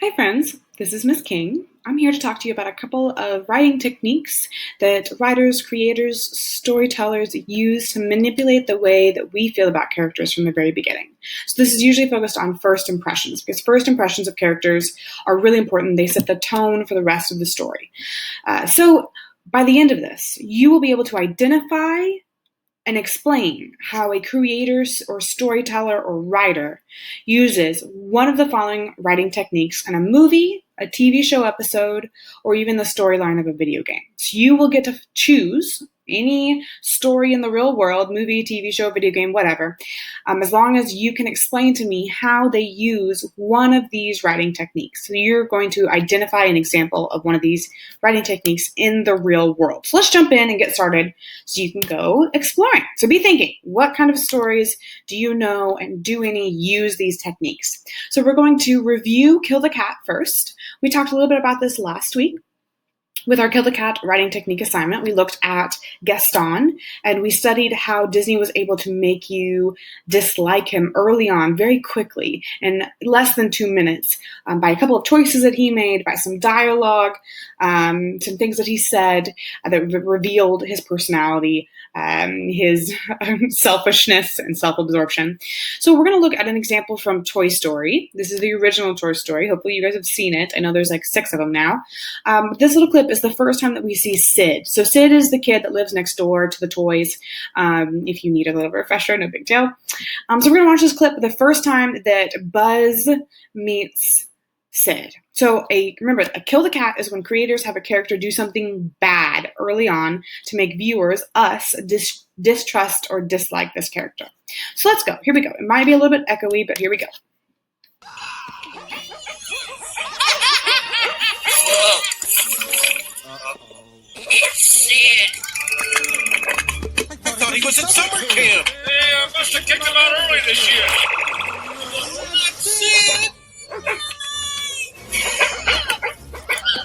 Hi, friends. This is Miss King. I'm here to talk to you about a couple of writing techniques that writers, creators, storytellers use to manipulate the way that we feel about characters from the very beginning. So this is usually focused on first impressions because first impressions of characters are really important. They set the tone for the rest of the story. So by the end of this, you will be able to identify and explain how a creator or storyteller or writer uses one of the following writing techniques in a movie, a TV show episode, or even the storyline of a video game. So you will get to choose any story in the real world, movie, TV show, video game, whatever, as long as you can explain to me how they use one of these writing techniques. So you're going to identify an example of one of these writing techniques in the real world. So let's jump in and get started so you can go exploring. So be thinking, what kind of stories do you know and do any use these techniques? So we're going to review Kill the Cat first. We talked a little bit about this last week. With our Kill the Cat writing technique assignment, we looked at Gaston, and we studied how Disney was able to make you dislike him early on, very quickly, in less than 2 minutes, by a couple of choices that he made, by some dialogue, some things that he said that revealed his personality, his selfishness and self-absorption. So we're going to look at an example from Toy Story. This is the original Toy Story. Hopefully you guys have seen it. I know there's like 6 of them now. This little clip is the first time that we see Sid. So Sid is the kid that lives next door to the toys. If you need a little refresher, no big deal. So we're going to watch this clip the first time that Buzz meets Sid. So remember, a Kill the Cat is when creators have a character do something bad early on to make viewers, us, distrust or dislike this character. So let's go. Here we go. It might be a little bit echoey, but here we go. Sid! I thought he was at summer camp! Yeah, I must have kicked him out early this year! Sid!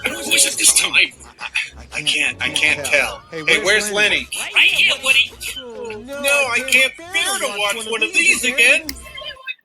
Who is it this time? I can't tell. Hey, where's Lenny? Right here, Woody! No, I can't bear to watch one of these again!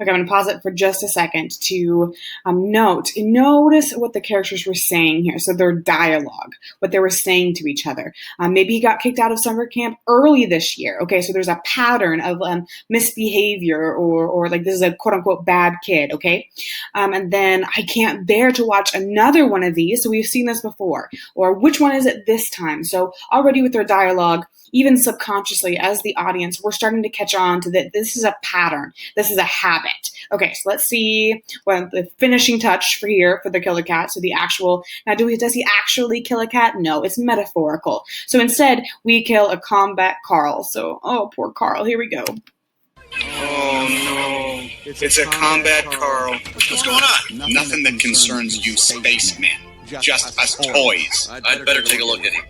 Okay, I'm going to pause it for just a second to notice what the characters were saying here. So their dialogue, what they were saying to each other. Maybe he got kicked out of summer camp early this year. Okay, so there's a pattern of misbehavior or like this is a quote unquote bad kid. Okay, and then I can't bear to watch another one of these. So we've seen this before. Or which one is it this time? So already with their dialogue, even subconsciously as the audience, we're starting to catch on to that this is a pattern. This is a habit. Okay, so let's see what the finishing touch for the Kill the Cat. So the actual, now does he actually kill a cat? No, it's metaphorical. So instead, we kill a combat Carl. So, oh, poor Carl. Here we go. Oh no, it's a combat Carl. What's going on? Nothing that concerns you spacemen. Just us toys. I'd better take a look at him.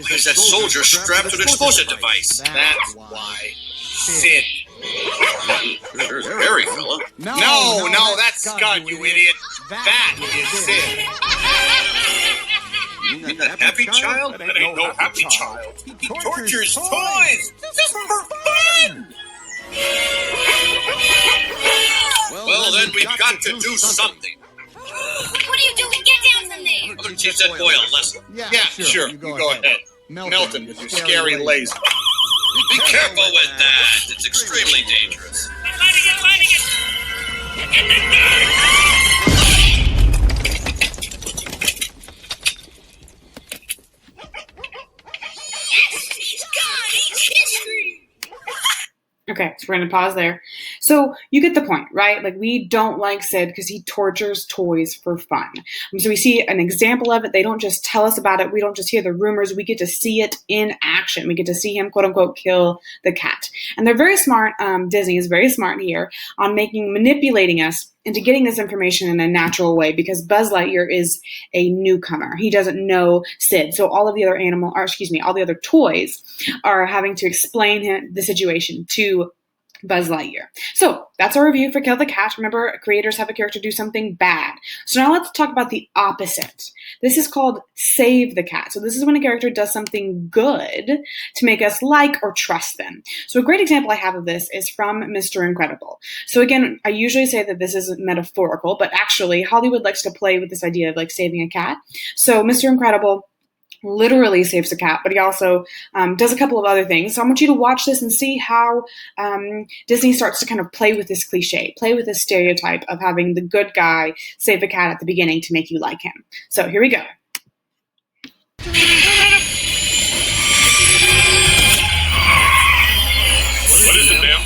There's that soldier strapped to an explosive device. That's why. Sid. There's Harry, fella. No, that's Scud, you idiot. That is Sid. You mean that happy child? That ain't no happy child. He tortures toys just for fun. Well, then we've got to do something. What are you doing? Get down from there! I'm going to teach that boy a lesson. Yeah, sure. You go ahead. Melt him with your scary laser. Be careful with that. It's extremely dangerous. Lighting He's gone! He's history! Okay, so we're going to pause there. So you get the point, right? Like we don't like Sid because he tortures toys for fun. So we see an example of it. They don't just tell us about it. We don't just hear the rumors. We get to see it in action. We get to see him, quote unquote, kill the cat. And they're very smart. Disney is very smart here on manipulating us into getting this information in a natural way because Buzz Lightyear is a newcomer. He doesn't know Sid. So all of the other all the other toys are having to explain the situation to Buzz Lightyear. So that's our review for Kill the Cat. Remember, creators have a character do something bad. So now let's talk about the opposite. This is called Save the Cat. So this is when a character does something good to make us like or trust them. So a great example I have of this is from Mr. Incredible. So again, I usually say that this is metaphorical, but actually Hollywood likes to play with this idea of like saving a cat. So Mr. Incredible literally saves a cat, but he also does a couple of other things. So I want you to watch this and see how Disney starts to kind of play with this cliche, play with this stereotype of having the good guy save a cat at the beginning to make you like him. So here we go. What is it, ma'am?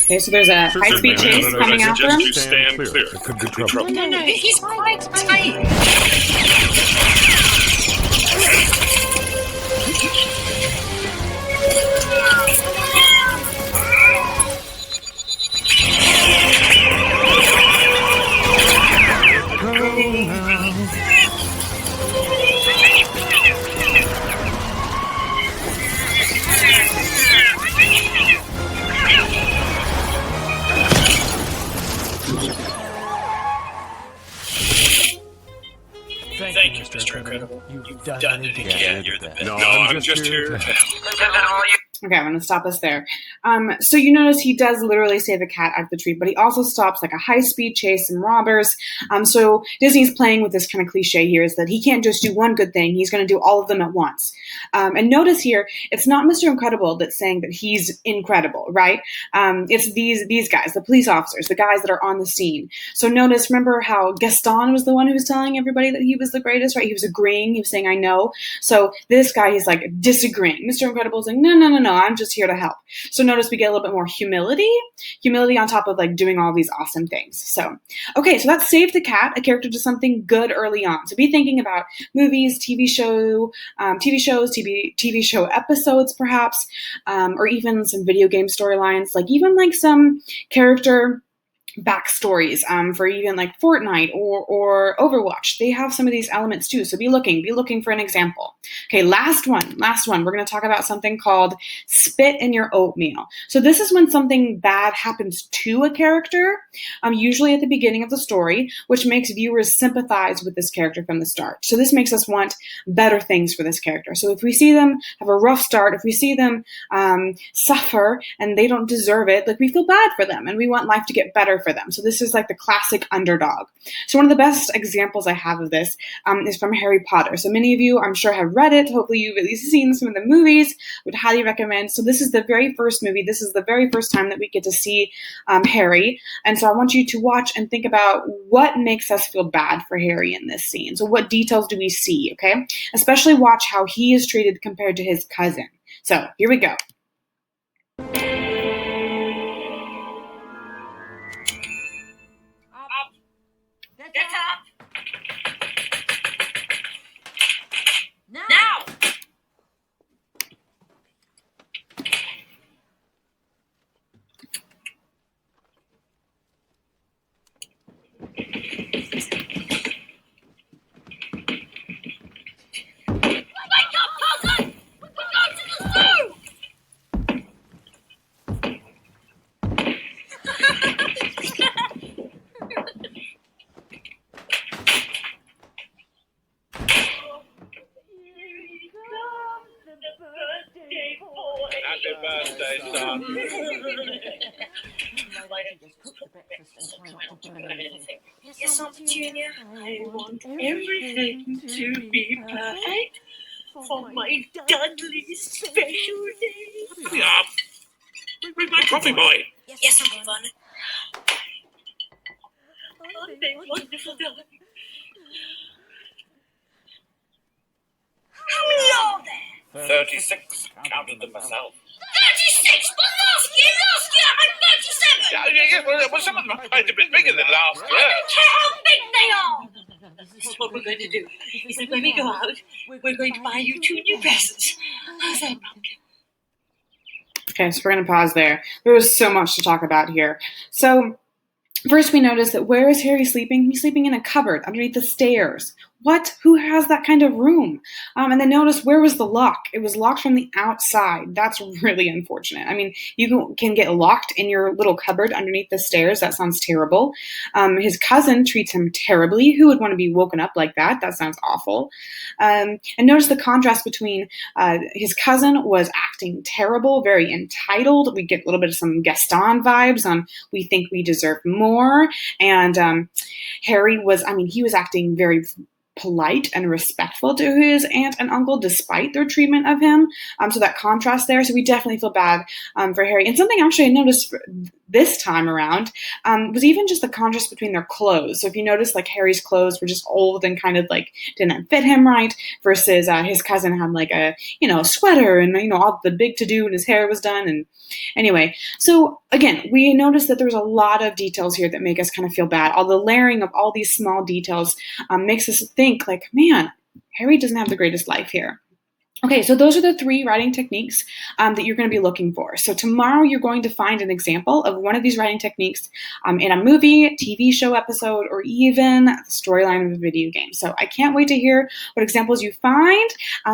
Okay, so there's a high-speed chase coming after him. Stand clear. It could be trouble. No, he's quite tight. Thank you, Mr. Incredible. You've Done it again. You're the best. No, I'm just here to help. Okay, I'm going to stop us there. So you notice he does literally save a cat out of the tree, but he also stops like a high-speed chase and robbers. So Disney's playing with this kind of cliche here is that he can't just do one good thing. He's going to do all of them at once. And notice here, it's not Mr. Incredible that's saying that he's incredible, right? It's these guys, the police officers, the guys that are on the scene. So notice, remember how Gaston was the one who was telling everybody that he was the greatest, right? He was agreeing. He was saying, I know. So this guy, he's like disagreeing. Mr. Incredible's like, no, I'm just here to help. So notice we get a little bit more humility on top of like doing all these awesome things. So, okay, so that's Save the Cat. A character does something good early on. So be thinking about movies, TV show episodes perhaps, or even some video game storylines, like even like some character backstories for even like Fortnite or Overwatch. They have some of these elements too. So be looking for an example. Okay, last one. We're going to talk about something called spit in your oatmeal. So this is when something bad happens to a character, usually at the beginning of the story, which makes viewers sympathize with this character from the start. So this makes us want better things for this character. So if we see them have a rough start, if we see them suffer and they don't deserve it, like we feel bad for them and we want life to get better for them. So this is like the classic underdog. So one of the best examples I have of this is from Harry Potter. So many of you, I'm sure, have read it. Hopefully you've at least seen some of the movies. Would highly recommend. So this is the very first movie. This is the very first time that we get to see Harry. And so I want you to watch and think about what makes us feel bad for Harry in this scene. So what details do we see, okay? Especially watch how he is treated compared to his cousin. So here we go. Get up! Now! Wake up, cousin! We're going to the zoo! Happy birthday, son. Yes, Uncle Junior. I want everything to be perfect for my Dudley's special day. Hurry up. Bring my coffee, boy. Yes, Uncle Fun. Aren't they wonderful, darling? How many are there? 36. Counted them myself. 36! But last year I'm 37! Well, some of them are quite a bit bigger than last I year. don't care how big they are! What we're going to do is that when we go out, we're going to buy you 2 new dresses. How's that, Pumpkin? Okay, so we're going to pause there. There was so much to talk about here. So first we notice that where is Harry sleeping? He's sleeping in a cupboard underneath the stairs. what? Who has that kind of room? And then notice, where was the lock? It was locked from the outside. That's really unfortunate. I mean, you can get locked in your little cupboard underneath the stairs. That sounds terrible. His cousin treats him terribly. Who would want to be woken up like that? That sounds awful. And notice the contrast between his cousin was acting terrible, very entitled. We get a little bit of some Gaston vibes on we think we deserve more. And Harry was, he was acting very polite and respectful to his aunt and uncle despite their treatment of him. So that contrast there. So we definitely feel bad for Harry. And something actually I noticed this time around was even just the contrast between their clothes. So if you notice, like, Harry's clothes were just old and kind of like didn't fit him right, versus his cousin had like a sweater and all the big to do and his hair was done. And anyway, so again, we noticed that there's a lot of details here that make us kind of feel bad. All the layering of all these small details makes us think like, man, Harry doesn't have the greatest life here. Okay, so those are the 3 writing techniques that you're going to be looking for. So tomorrow you're going to find an example of one of these writing techniques in a movie, TV show episode, or even the storyline of a video game. So I can't wait to hear what examples you find.